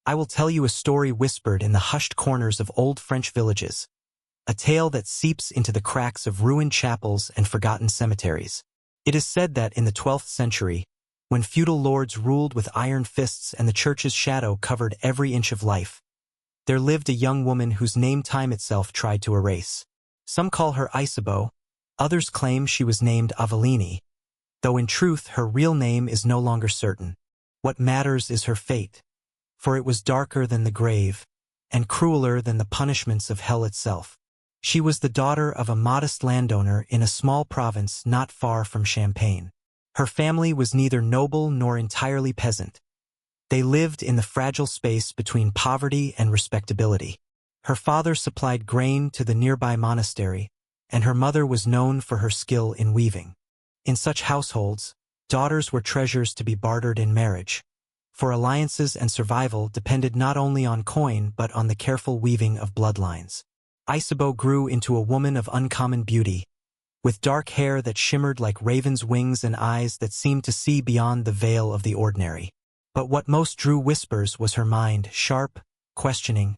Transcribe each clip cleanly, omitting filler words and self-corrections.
I will tell you a story whispered in the hushed corners of old French villages, a tale that seeps into the cracks of ruined chapels and forgotten cemeteries. It is said that in the 12th century, when feudal lords ruled with iron fists and the church's shadow covered every inch of life, there lived a young woman whose name time itself tried to erase. Some call her Isabeau, others claim she was named Avellini, though in truth her real name is no longer certain. What matters is her fate, for it was darker than the grave, and crueler than the punishments of hell itself. She was the daughter of a modest landowner in a small province not far from Champagne. Her family was neither noble nor entirely peasant. They lived in the fragile space between poverty and respectability. Her father supplied grain to the nearby monastery, and her mother was known for her skill in weaving. In such households, daughters were treasures to be bartered in marriage, for alliances and survival depended not only on coin but on the careful weaving of bloodlines. Isabeau grew into a woman of uncommon beauty, with dark hair that shimmered like raven's wings and eyes that seemed to see beyond the veil of the ordinary. But what most drew whispers was her mind, sharp, questioning,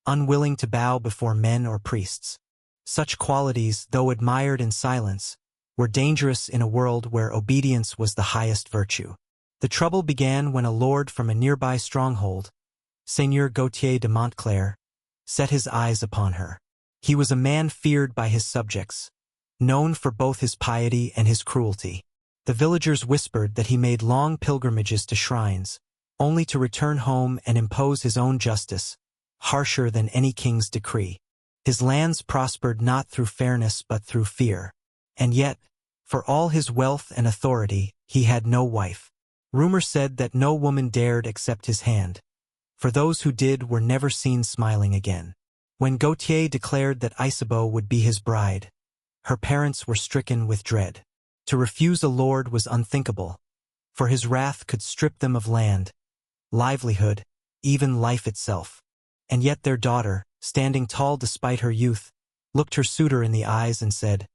unwilling to bow before men or priests. Such qualities, though admired in silence, were dangerous in a world where obedience was the highest virtue. The trouble began when a lord from a nearby stronghold, Seigneur Gautier de Montclair, set his eyes upon her. He was a man feared by his subjects, known for both his piety and his cruelty. The villagers whispered that he made long pilgrimages to shrines, only to return home and impose his own justice, harsher than any king's decree. His lands prospered not through fairness but through fear. And yet, for all his wealth and authority, he had no wife. Rumor said that no woman dared accept his hand, for those who did were never seen smiling again. When Gautier declared that Isabeau would be his bride, her parents were stricken with dread. To refuse a lord was unthinkable, for his wrath could strip them of land, livelihood, even life itself. And yet their daughter, standing tall despite her youth, looked her suitor in the eyes and said,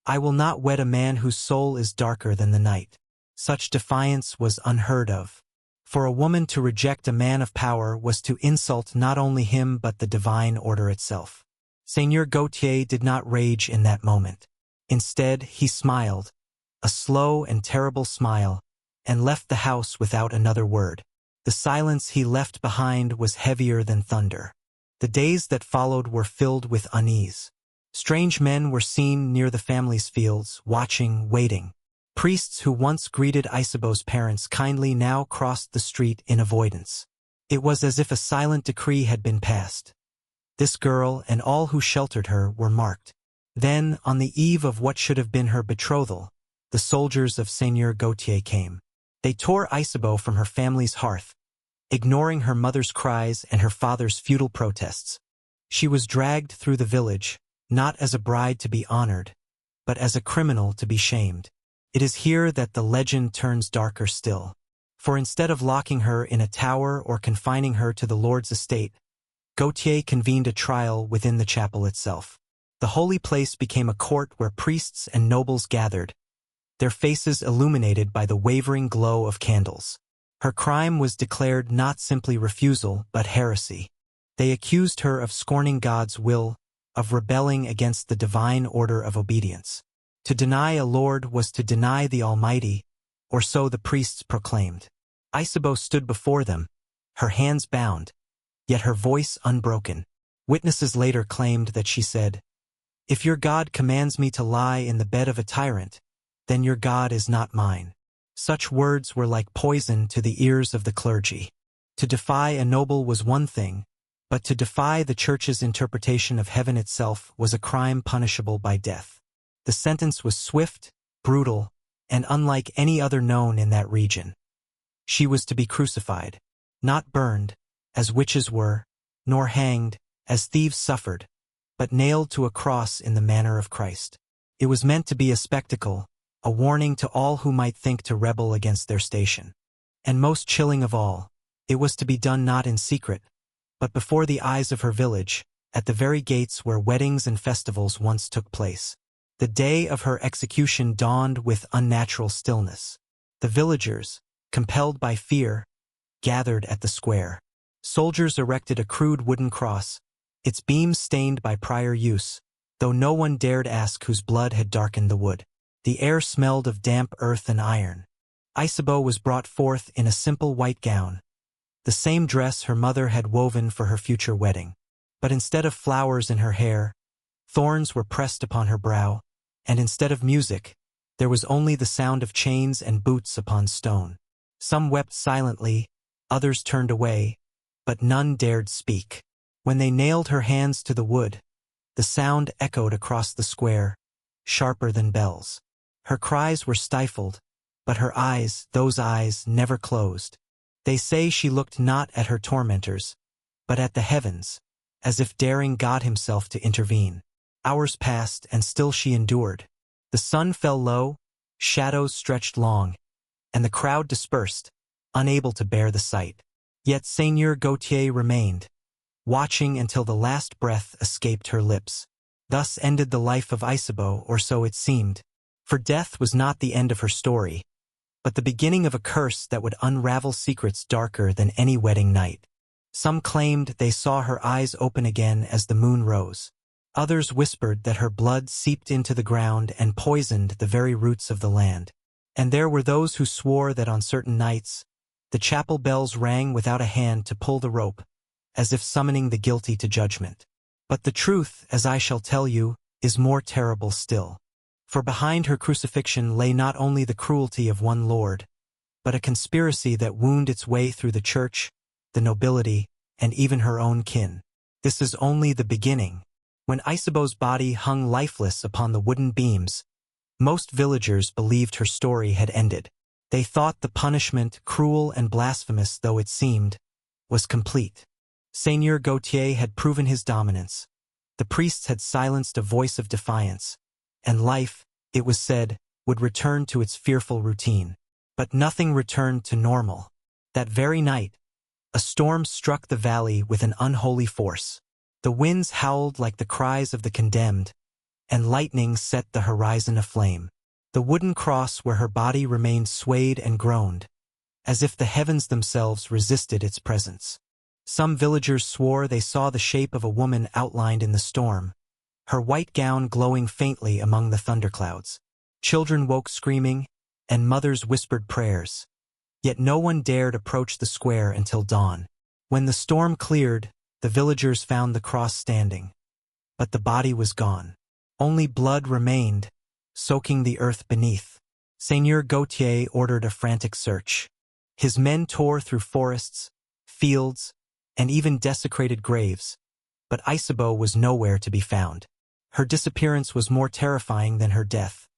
"I will not wed a man whose soul is darker than the night." Such defiance was unheard of. For a woman to reject a man of power was to insult not only him but the divine order itself. Seigneur Gautier did not rage in that moment. Instead, he smiled, a slow and terrible smile, and left the house without another word. The silence he left behind was heavier than thunder. The days that followed were filled with unease. Strange men were seen near the family's fields, watching, waiting. Priests who once greeted Isabeau's parents kindly now crossed the street in avoidance. It was as if a silent decree had been passed. This girl and all who sheltered her were marked. Then, on the eve of what should have been her betrothal, the soldiers of Seigneur Gautier came. They tore Isabeau from her family's hearth, ignoring her mother's cries and her father's futile protests. She was dragged through the village, not as a bride to be honored, but as a criminal to be shamed. It is here that the legend turns darker still. For instead of locking her in a tower or confining her to the Lord's estate, Gautier convened a trial within the chapel itself. The holy place became a court where priests and nobles gathered, their faces illuminated by the wavering glow of candles. Her crime was declared not simply refusal, but heresy. They accused her of scorning God's will, of rebelling against the divine order of obedience. To deny a lord was to deny the Almighty, or so the priests proclaimed. Isabeau stood before them, her hands bound, yet her voice unbroken. Witnesses later claimed that she said, "If your God commands me to lie in the bed of a tyrant, then your God is not mine." Such words were like poison to the ears of the clergy. To defy a noble was one thing, but to defy the Church's interpretation of heaven itself was a crime punishable by death. The sentence was swift, brutal, and unlike any other known in that region. She was to be crucified, not burned, as witches were, nor hanged, as thieves suffered, but nailed to a cross in the manner of Christ. It was meant to be a spectacle, a warning to all who might think to rebel against their station. And most chilling of all, it was to be done not in secret, but before the eyes of her village, at the very gates where weddings and festivals once took place. The day of her execution dawned with unnatural stillness. The villagers, compelled by fear, gathered at the square. Soldiers erected a crude wooden cross, its beams stained by prior use, though no one dared ask whose blood had darkened the wood. The air smelled of damp earth and iron. Isabeau was brought forth in a simple white gown, the same dress her mother had woven for her future wedding. But instead of flowers in her hair, thorns were pressed upon her brow, and instead of music, there was only the sound of chains and boots upon stone. Some wept silently, others turned away, but none dared speak. When they nailed her hands to the wood, the sound echoed across the square, sharper than bells. Her cries were stifled, but her eyes, those eyes, never closed. They say she looked not at her tormentors, but at the heavens, as if daring God himself to intervene. Hours passed, and still she endured. The sun fell low, shadows stretched long, and the crowd dispersed, unable to bear the sight. Yet Seigneur Gautier remained, watching until the last breath escaped her lips. Thus ended the life of Isabeau, or so it seemed. For death was not the end of her story, but the beginning of a curse that would unravel secrets darker than any wedding night. Some claimed they saw her eyes open again as the moon rose. Others whispered that her blood seeped into the ground and poisoned the very roots of the land. And there were those who swore that on certain nights, the chapel bells rang without a hand to pull the rope, as if summoning the guilty to judgment. But the truth, as I shall tell you, is more terrible still. For behind her crucifixion lay not only the cruelty of one lord, but a conspiracy that wound its way through the church, the nobility, and even her own kin. This is only the beginning. When Isabeau's body hung lifeless upon the wooden beams, most villagers believed her story had ended. They thought the punishment, cruel and blasphemous though it seemed, was complete. Seigneur Gautier had proven his dominance. The priests had silenced a voice of defiance, and life, it was said, would return to its fearful routine. But nothing returned to normal. That very night, a storm struck the valley with an unholy force. The winds howled like the cries of the condemned, and lightning set the horizon aflame. The wooden cross where her body remained swayed and groaned, as if the heavens themselves resisted its presence. Some villagers swore they saw the shape of a woman outlined in the storm, her white gown glowing faintly among the thunderclouds. Children woke screaming, and mothers whispered prayers. Yet no one dared approach the square until dawn. When the storm cleared, the villagers found the cross standing. But the body was gone. Only blood remained, soaking the earth beneath. Seigneur Gautier ordered a frantic search. His men tore through forests, fields, and even desecrated graves, but Isabeau was nowhere to be found. Her disappearance was more terrifying than her death,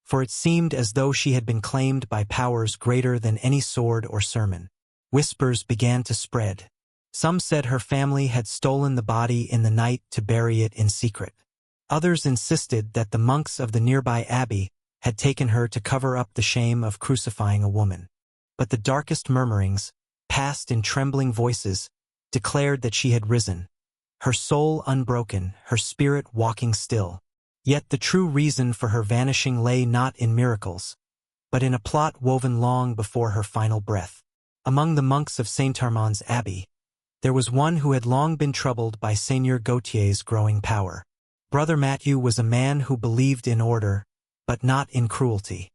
for it seemed as though she had been claimed by powers greater than any sword or sermon. Whispers began to spread. Some said her family had stolen the body in the night to bury it in secret. Others insisted that the monks of the nearby abbey had taken her to cover up the shame of crucifying a woman. But the darkest murmurings, passed in trembling voices, declared that she had risen, her soul unbroken, her spirit walking still. Yet the true reason for her vanishing lay not in miracles, but in a plot woven long before her final breath. Among the monks of Saint-Armand's abbey, there was one who had long been troubled by Seigneur Gautier's growing power. Brother Mathieu was a man who believed in order, but not in cruelty.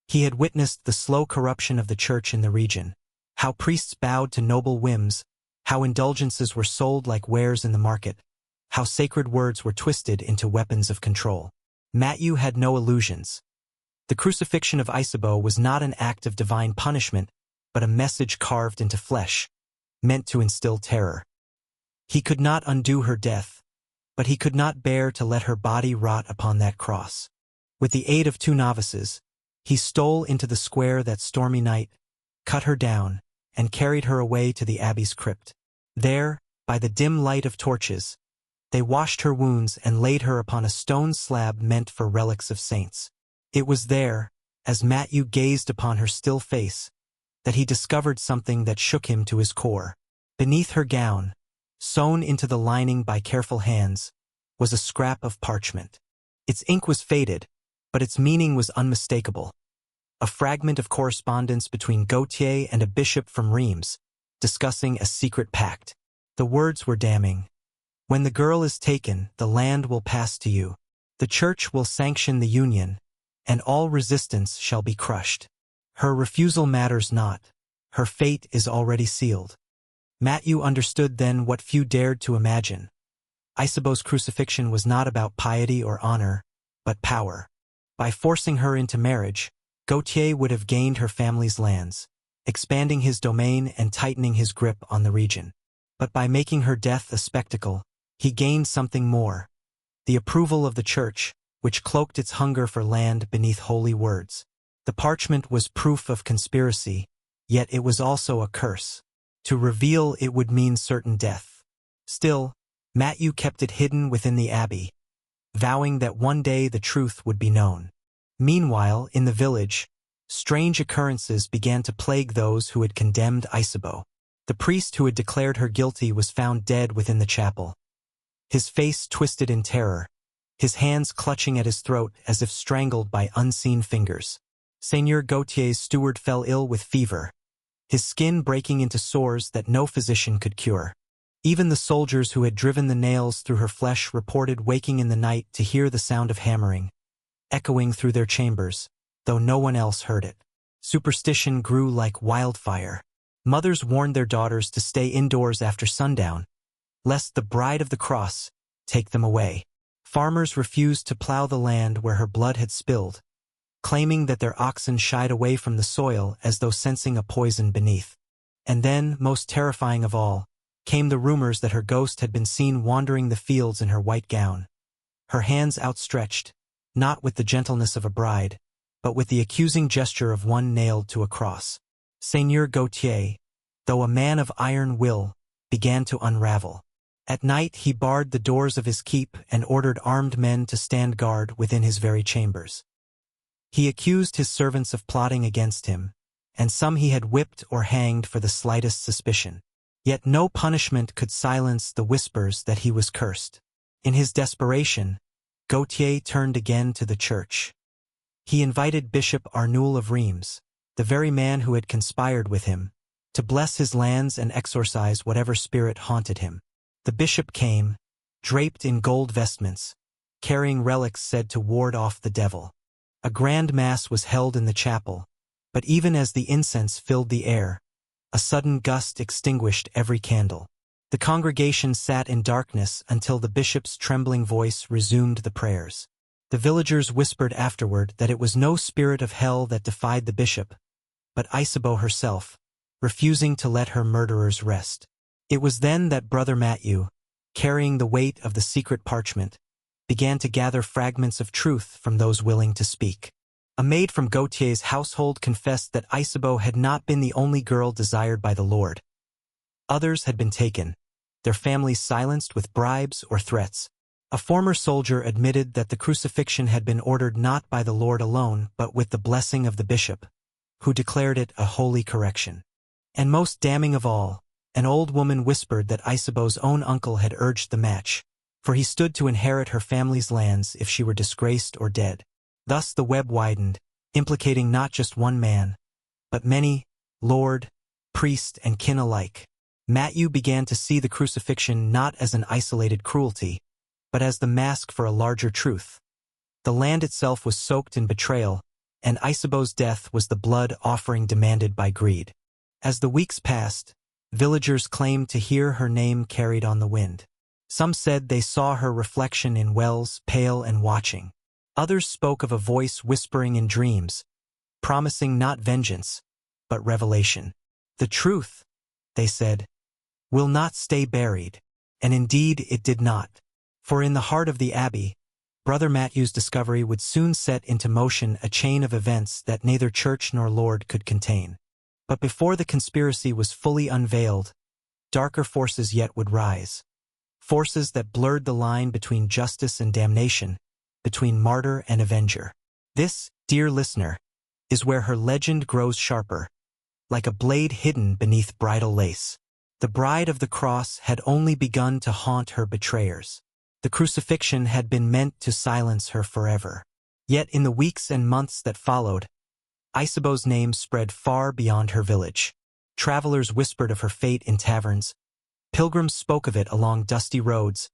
He had witnessed the slow corruption of the church in the region, how priests bowed to noble whims, how indulgences were sold like wares in the market, how sacred words were twisted into weapons of control. Mathieu had no illusions. The crucifixion of Isabeau was not an act of divine punishment, but a message carved into flesh, meant to instill terror. He could not undo her death, but he could not bear to let her body rot upon that cross. With the aid of 2 novices, he stole into the square that stormy night, cut her down, and carried her away to the abbey's crypt. There, by the dim light of torches, they washed her wounds and laid her upon a stone slab meant for relics of saints. It was there, as Mathieu gazed upon her still face, that he discovered something that shook him to his core. Beneath her gown, sewn into the lining by careful hands, was a scrap of parchment. Its ink was faded, but its meaning was unmistakable. A fragment of correspondence between Gautier and a bishop from Reims, discussing a secret pact. The words were damning. When the girl is taken, the land will pass to you. The church will sanction the union, and all resistance shall be crushed. Her refusal matters not. Her fate is already sealed. Matthew understood then what few dared to imagine. Isabeau's crucifixion was not about piety or honor, but power. By forcing her into marriage, Gautier would have gained her family's lands, expanding his domain and tightening his grip on the region. But by making her death a spectacle, he gained something more: the approval of the church, which cloaked its hunger for land beneath holy words. The parchment was proof of conspiracy, yet it was also a curse. To reveal it would mean certain death. Still, Matthew kept it hidden within the abbey, vowing that one day the truth would be known. Meanwhile, in the village, strange occurrences began to plague those who had condemned Isabeau. The priest who had declared her guilty was found dead within the chapel, his face twisted in terror, his hands clutching at his throat as if strangled by unseen fingers. Seigneur Gautier's steward fell ill with fever, his skin breaking into sores that no physician could cure. Even the soldiers who had driven the nails through her flesh reported waking in the night to hear the sound of hammering, echoing through their chambers, though no one else heard it. Superstition grew like wildfire. Mothers warned their daughters to stay indoors after sundown, lest the bride of the cross take them away. Farmers refused to plow the land where her blood had spilled, claiming that their oxen shied away from the soil as though sensing a poison beneath. And then, most terrifying of all, came the rumors that her ghost had been seen wandering the fields in her white gown, her hands outstretched, not with the gentleness of a bride, but with the accusing gesture of one nailed to a cross. Seigneur Gautier, though a man of iron will, began to unravel. At night he barred the doors of his keep and ordered armed men to stand guard within his very chambers. He accused his servants of plotting against him, and some he had whipped or hanged for the slightest suspicion. Yet no punishment could silence the whispers that he was cursed. In his desperation, Gautier turned again to the church. He invited Bishop Arnoul of Reims, the very man who had conspired with him, to bless his lands and exorcise whatever spirit haunted him. The bishop came, draped in gold vestments, carrying relics said to ward off the devil. A grand mass was held in the chapel, but even as the incense filled the air, a sudden gust extinguished every candle. The congregation sat in darkness until the bishop's trembling voice resumed the prayers. The villagers whispered afterward that it was no spirit of hell that defied the bishop, but Isabeau herself, refusing to let her murderers rest. It was then that Brother Matthew, carrying the weight of the secret parchment, began to gather fragments of truth from those willing to speak. A maid from Gautier's household confessed that Isabeau had not been the only girl desired by the Lord. Others had been taken, their families silenced with bribes or threats. A former soldier admitted that the crucifixion had been ordered not by the Lord alone but with the blessing of the bishop, who declared it a holy correction. And most damning of all, an old woman whispered that Isabeau's own uncle had urged the match, for he stood to inherit her family's lands if she were disgraced or dead. Thus the web widened, implicating not just one man, but many, lord, priest, and kin alike. Matthew began to see the crucifixion not as an isolated cruelty, but as the mask for a larger truth. The land itself was soaked in betrayal, and Isabeau's death was the blood offering demanded by greed. As the weeks passed, villagers claimed to hear her name carried on the wind. Some said they saw her reflection in wells, pale and watching. Others spoke of a voice whispering in dreams, promising not vengeance, but revelation. The truth, they said, will not stay buried, and indeed it did not. For in the heart of the abbey, Brother Matthew's discovery would soon set into motion a chain of events that neither church nor Lord could contain. But before the conspiracy was fully unveiled, darker forces yet would rise. Forces that blurred the line between justice and damnation, between martyr and avenger. This, dear listener, is where her legend grows sharper, like a blade hidden beneath bridal lace. The bride of the cross had only begun to haunt her betrayers. The crucifixion had been meant to silence her forever. Yet in the weeks and months that followed, Isabeau's name spread far beyond her village. Travelers whispered of her fate in taverns, pilgrims spoke of it along dusty roads,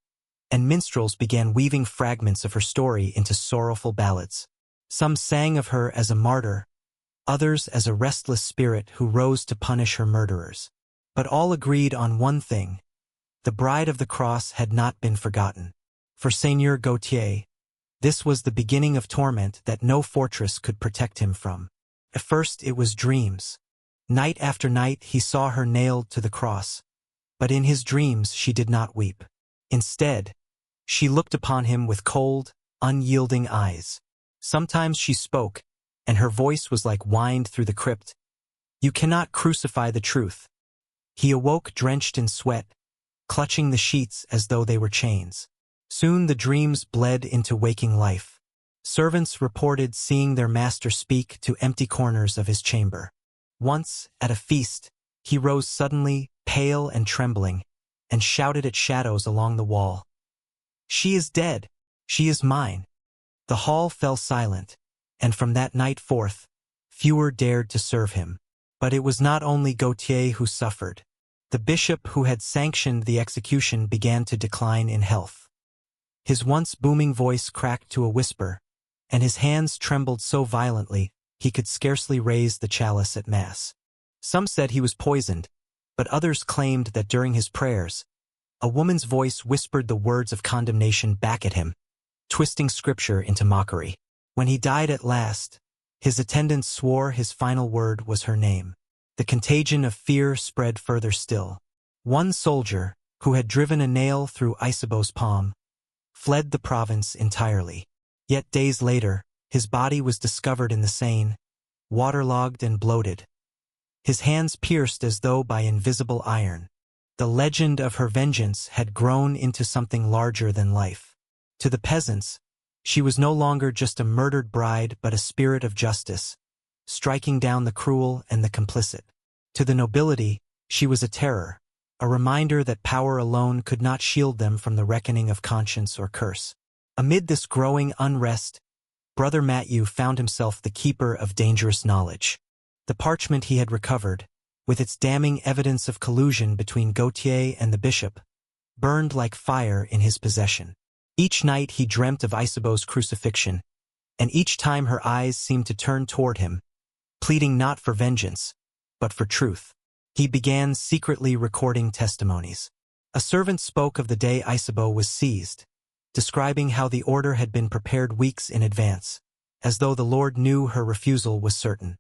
and minstrels began weaving fragments of her story into sorrowful ballads. Some sang of her as a martyr, others as a restless spirit who rose to punish her murderers. But all agreed on one thing: the Bride of the Cross had not been forgotten. For Seigneur Gautier, this was the beginning of torment that no fortress could protect him from. At first it was dreams. Night after night he saw her nailed to the cross, but in his dreams she did not weep. Instead, she looked upon him with cold, unyielding eyes. Sometimes she spoke, and her voice was like whined through the crypt. "You cannot crucify the truth." He awoke drenched in sweat, clutching the sheets as though they were chains. Soon the dreams bled into waking life. Servants reported seeing their master speak to empty corners of his chamber. Once, at a feast, he rose suddenly, pale and trembling, and shouted at shadows along the wall, "She is dead! She is mine!" The hall fell silent, and from that night forth, fewer dared to serve him. But it was not only Gautier who suffered. The bishop who had sanctioned the execution began to decline in health. His once booming voice cracked to a whisper, and his hands trembled so violently he could scarcely raise the chalice at Mass. Some said he was poisoned, but others claimed that during his prayers, a woman's voice whispered the words of condemnation back at him, twisting scripture into mockery. When he died at last, his attendants swore his final word was her name. The contagion of fear spread further still. One soldier, who had driven a nail through Isabeau's palm, fled the province entirely. Yet days later, his body was discovered in the Seine, waterlogged and bloated, his hands pierced as though by invisible iron. The legend of her vengeance had grown into something larger than life. To the peasants, she was no longer just a murdered bride but a spirit of justice, striking down the cruel and the complicit. To the nobility, she was a terror, a reminder that power alone could not shield them from the reckoning of conscience or curse. Amid this growing unrest, Brother Mathieu found himself the keeper of dangerous knowledge. The parchment he had recovered, with its damning evidence of collusion between Gautier and the bishop, burned like fire in his possession. Each night he dreamt of Isabeau's crucifixion, and each time her eyes seemed to turn toward him, pleading not for vengeance, but for truth. He began secretly recording testimonies. A servant spoke of the day Isabeau was seized, describing how the order had been prepared weeks in advance, as though the Lord knew her refusal was certain.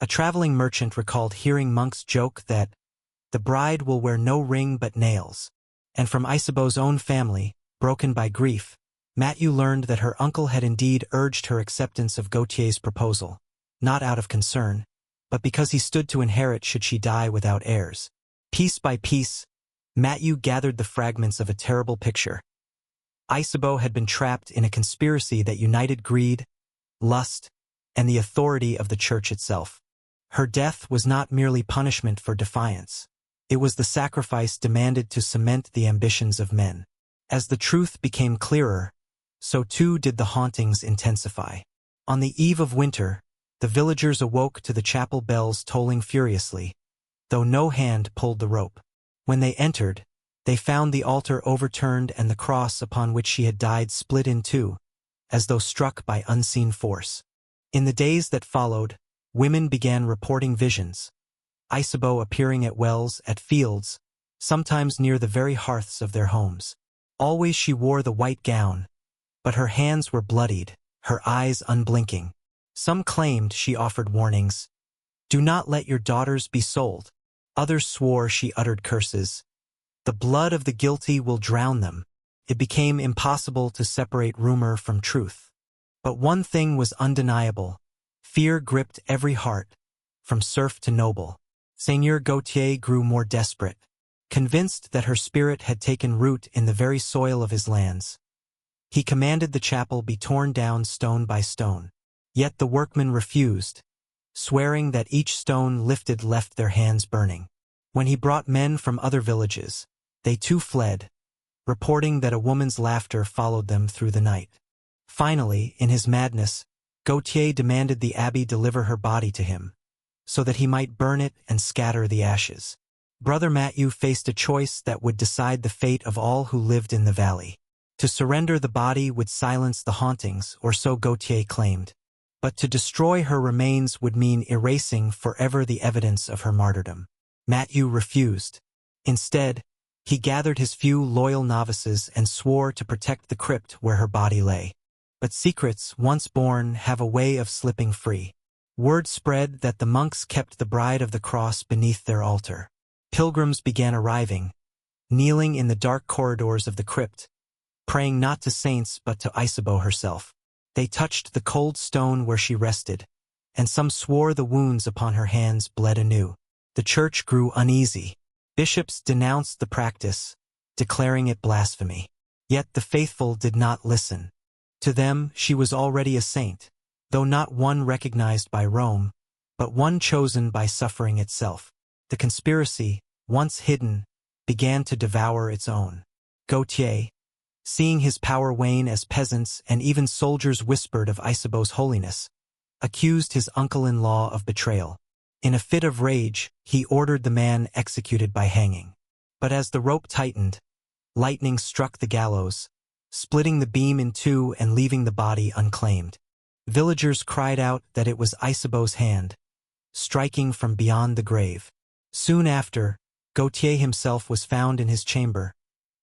A traveling merchant recalled hearing monks joke that the bride will wear no ring but nails. And from Isabeau's own family, broken by grief, Mathieu learned that her uncle had indeed urged her acceptance of Gautier's proposal, not out of concern, but because he stood to inherit should she die without heirs. Piece by piece, Mathieu gathered the fragments of a terrible picture. Isabeau had been trapped in a conspiracy that united greed, lust, and the authority of the church itself. Her death was not merely punishment for defiance. It was the sacrifice demanded to cement the ambitions of men. As the truth became clearer, so too did the hauntings intensify. On the eve of winter, the villagers awoke to the chapel bells tolling furiously, though no hand pulled the rope. When they entered, they found the altar overturned and the cross upon which she had died split in two, as though struck by unseen force. In the days that followed, women began reporting visions, Isabeau appearing at wells, at fields, sometimes near the very hearths of their homes. Always she wore the white gown, but her hands were bloodied, her eyes unblinking. Some claimed she offered warnings, "Do not let your daughters be sold." Others swore she uttered curses, "The blood of the guilty will drown them." It became impossible to separate rumor from truth. But one thing was undeniable: fear gripped every heart, from serf to noble. Seigneur Gautier grew more desperate, convinced that her spirit had taken root in the very soil of his lands. He commanded the chapel be torn down stone by stone. Yet the workmen refused, swearing that each stone lifted left their hands burning. When he brought men from other villages, they too fled, reporting that a woman's laughter followed them through the night. Finally, in his madness, Gautier demanded the abbey deliver her body to him, so that he might burn it and scatter the ashes. Brother Matthew faced a choice that would decide the fate of all who lived in the valley. To surrender the body would silence the hauntings, or so Gautier claimed. But to destroy her remains would mean erasing forever the evidence of her martyrdom. Matthew refused. Instead, he gathered his few loyal novices and swore to protect the crypt where her body lay. But secrets, once born, have a way of slipping free. Word spread that the monks kept the Bride of the Cross beneath their altar. Pilgrims began arriving, kneeling in the dark corridors of the crypt, praying not to saints but to Isabeau herself. They touched the cold stone where she rested, and some swore the wounds upon her hands bled anew. The church grew uneasy. Bishops denounced the practice, declaring it blasphemy. Yet the faithful did not listen. To them, she was already a saint, though not one recognized by Rome, but one chosen by suffering itself. The conspiracy, once hidden, began to devour its own. Gautier, seeing his power wane as peasants and even soldiers whispered of Isabeau's holiness, accused his uncle-in-law of betrayal. In a fit of rage, he ordered the man executed by hanging. But as the rope tightened, lightning struck the gallows, splitting the beam in two and leaving the body unclaimed. Villagers cried out that it was Isabeau's hand, striking from beyond the grave. Soon after, Gautier himself was found in his chamber,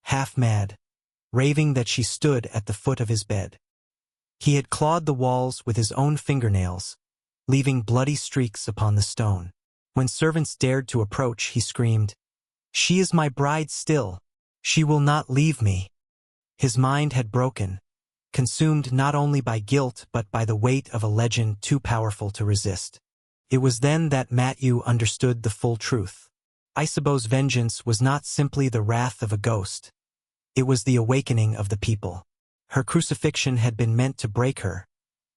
half mad, raving that she stood at the foot of his bed. He had clawed the walls with his own fingernails, leaving bloody streaks upon the stone. When servants dared to approach, he screamed, "She is my bride still. She will not leave me." His mind had broken, consumed not only by guilt but by the weight of a legend too powerful to resist. It was then that Matthew understood the full truth. Isabeau's vengeance was not simply the wrath of a ghost. It was the awakening of the people. Her crucifixion had been meant to break her,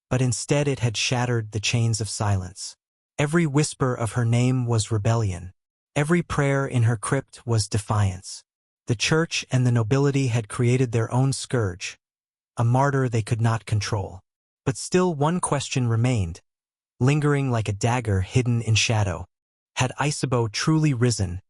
but instead it had shattered the chains of silence. Every whisper of her name was rebellion. Every prayer in her crypt was defiance. The church and the nobility had created their own scourge, a martyr they could not control. But still one question remained, lingering like a dagger hidden in shadow. Had Isabeau truly risen,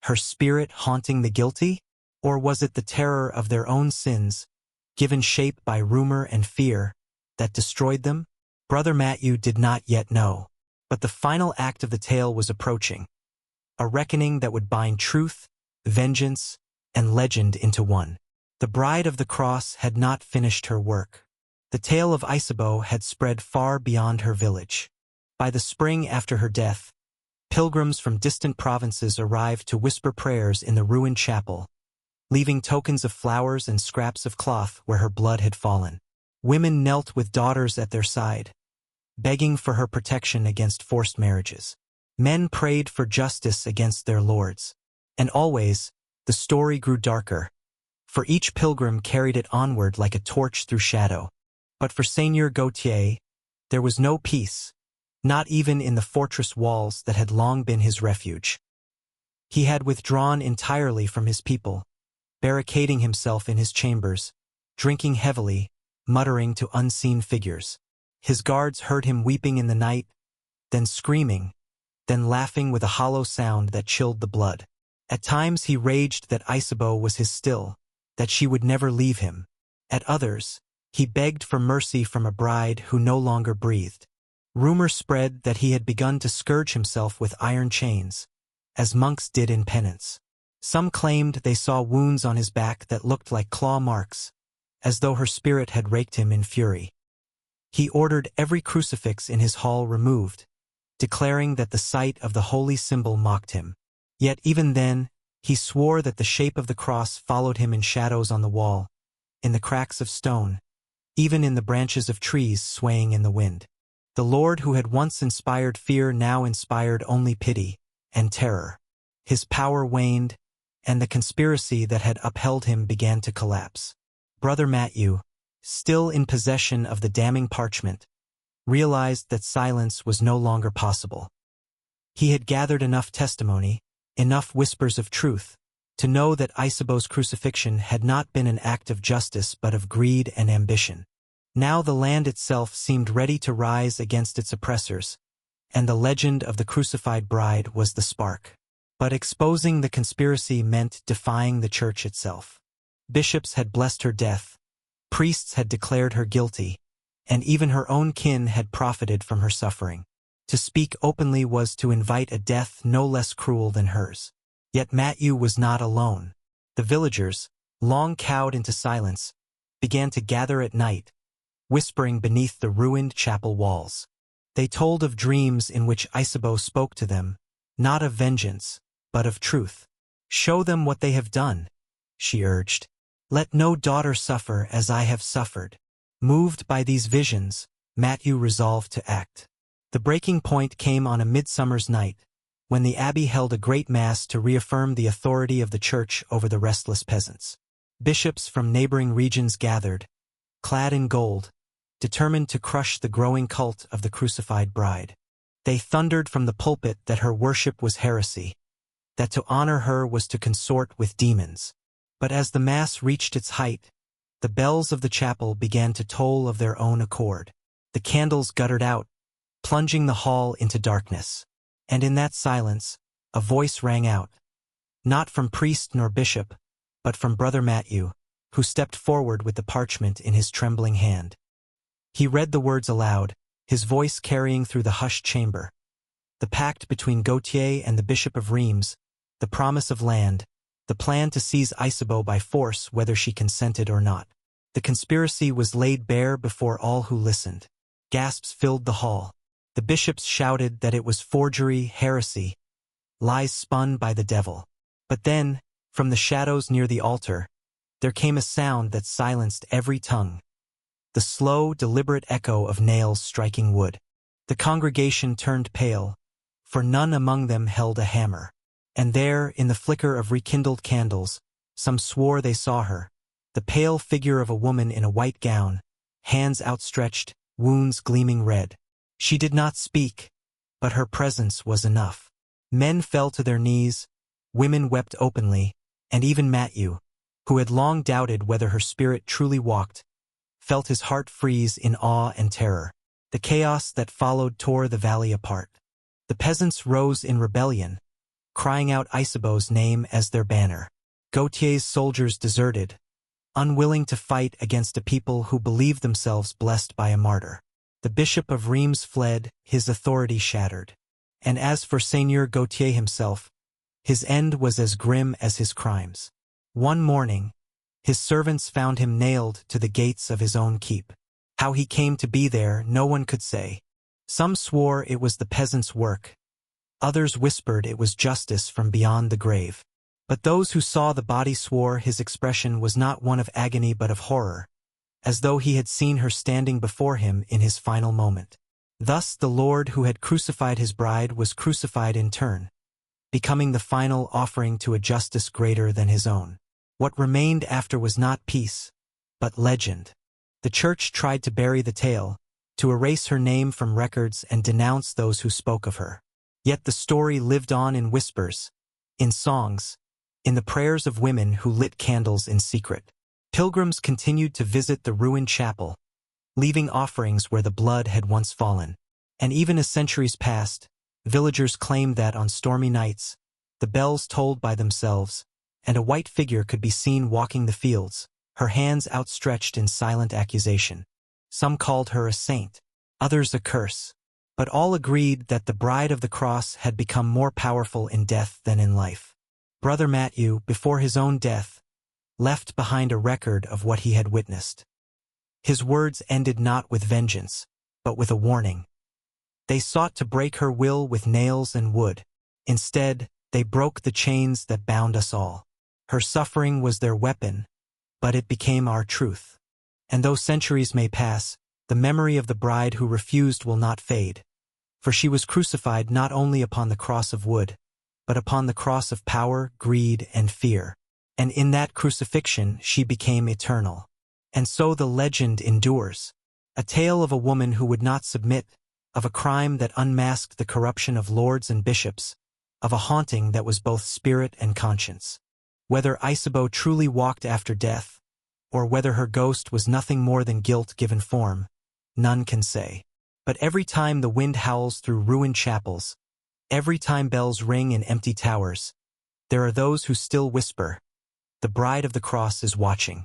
her spirit haunting the guilty? Or was it the terror of their own sins, given shape by rumor and fear, that destroyed them? Brother Matthew did not yet know. But the final act of the tale was approaching, a reckoning that would bind truth, vengeance, and legend into one. The Bride of the Cross had not finished her work. The tale of Isabeau had spread far beyond her village. By the spring after her death, pilgrims from distant provinces arrived to whisper prayers in the ruined chapel, leaving tokens of flowers and scraps of cloth where her blood had fallen. Women knelt with daughters at their side, begging for her protection against forced marriages. Men prayed for justice against their lords. And always, the story grew darker, for each pilgrim carried it onward like a torch through shadow. But for Seigneur Gautier, there was no peace, not even in the fortress walls that had long been his refuge. He had withdrawn entirely from his people, barricading himself in his chambers, drinking heavily, muttering to unseen figures. His guards heard him weeping in the night, then screaming, then laughing with a hollow sound that chilled the blood. At times he raged that Isabeau was his still, that she would never leave him. At others, he begged for mercy from a bride who no longer breathed. Rumor spread that he had begun to scourge himself with iron chains, as monks did in penance. Some claimed they saw wounds on his back that looked like claw marks, as though her spirit had raked him in fury. He ordered every crucifix in his hall removed, declaring that the sight of the holy symbol mocked him. Yet even then, he swore that the shape of the cross followed him in shadows on the wall, in the cracks of stone, even in the branches of trees swaying in the wind. The Lord who had once inspired fear now inspired only pity and terror. His power waned, and the conspiracy that had upheld him began to collapse. Brother Matthew, still in possession of the damning parchment, realized that silence was no longer possible. He had gathered enough testimony, enough whispers of truth, to know that Isabeau's crucifixion had not been an act of justice but of greed and ambition. Now the land itself seemed ready to rise against its oppressors, and the legend of the crucified bride was the spark. But exposing the conspiracy meant defying the church itself. Bishops had blessed her death, priests had declared her guilty, and even her own kin had profited from her suffering. To speak openly was to invite a death no less cruel than hers. Yet Matthew was not alone. The villagers, long cowed into silence, began to gather at night, whispering beneath the ruined chapel walls. They told of dreams in which Isabeau spoke to them, not of vengeance, but of truth. "Show them what they have done," she urged. "Let no daughter suffer as I have suffered." Moved by these visions, Matthew resolved to act. The breaking point came on a midsummer's night, when the abbey held a great mass to reaffirm the authority of the church over the restless peasants. Bishops from neighboring regions gathered, clad in gold, determined to crush the growing cult of the crucified bride. They thundered from the pulpit that her worship was heresy, that to honor her was to consort with demons. But as the mass reached its height, the bells of the chapel began to toll of their own accord. The candles guttered out, plunging the hall into darkness. And in that silence, a voice rang out, not from priest nor bishop, but from Brother Matthew, who stepped forward with the parchment in his trembling hand. He read the words aloud, his voice carrying through the hushed chamber. The pact between Gautier and the Bishop of Reims, the promise of land, the plan to seize Isabeau by force whether she consented or not. The conspiracy was laid bare before all who listened. Gasps filled the hall. The bishops shouted that it was forgery, heresy, lies spun by the devil. But then, from the shadows near the altar, there came a sound that silenced every tongue. The slow, deliberate echo of nails striking wood. The congregation turned pale, for none among them held a hammer. And there, in the flicker of rekindled candles, some swore they saw her, the pale figure of a woman in a white gown, hands outstretched, wounds gleaming red. She did not speak, but her presence was enough. Men fell to their knees, women wept openly, and even Matthew, who had long doubted whether her spirit truly walked, felt his heart freeze in awe and terror. The chaos that followed tore the valley apart. The peasants rose in rebellion, crying out Isabeau's name as their banner. Gautier's soldiers deserted, unwilling to fight against a people who believed themselves blessed by a martyr. The Bishop of Reims fled, his authority shattered. And as for Seigneur Gautier himself, his end was as grim as his crimes. One morning, his servants found him nailed to the gates of his own keep. How he came to be there, no one could say. Some swore it was the peasants' work. Others whispered it was justice from beyond the grave. But those who saw the body swore his expression was not one of agony but of horror, as though he had seen her standing before him in his final moment. Thus the Lord who had crucified his bride was crucified in turn, becoming the final offering to a justice greater than his own. What remained after was not peace, but legend. The church tried to bury the tale, to erase her name from records and denounce those who spoke of her. Yet the story lived on in whispers, in songs, in the prayers of women who lit candles in secret. Pilgrims continued to visit the ruined chapel, leaving offerings where the blood had once fallen. And even as centuries passed, villagers claimed that on stormy nights, the bells tolled by themselves, and a white figure could be seen walking the fields, her hands outstretched in silent accusation. Some called her a saint, others a curse, but all agreed that the bride of the cross had become more powerful in death than in life. Brother Matthew, before his own death, left behind a record of what he had witnessed. His words ended not with vengeance, but with a warning. They sought to break her will with nails and wood. Instead, they broke the chains that bound us all. Her suffering was their weapon, but it became our truth. And though centuries may pass, the memory of the bride who refused will not fade, for she was crucified not only upon the cross of wood, but upon the cross of power, greed, and fear. And in that crucifixion she became eternal. And so the legend endures, a tale of a woman who would not submit, of a crime that unmasked the corruption of lords and bishops, of a haunting that was both spirit and conscience. Whether Isabeau truly walked after death, or whether her ghost was nothing more than guilt given form, none can say. But every time the wind howls through ruined chapels, every time bells ring in empty towers, there are those who still whisper, "The bride of the cross is watching."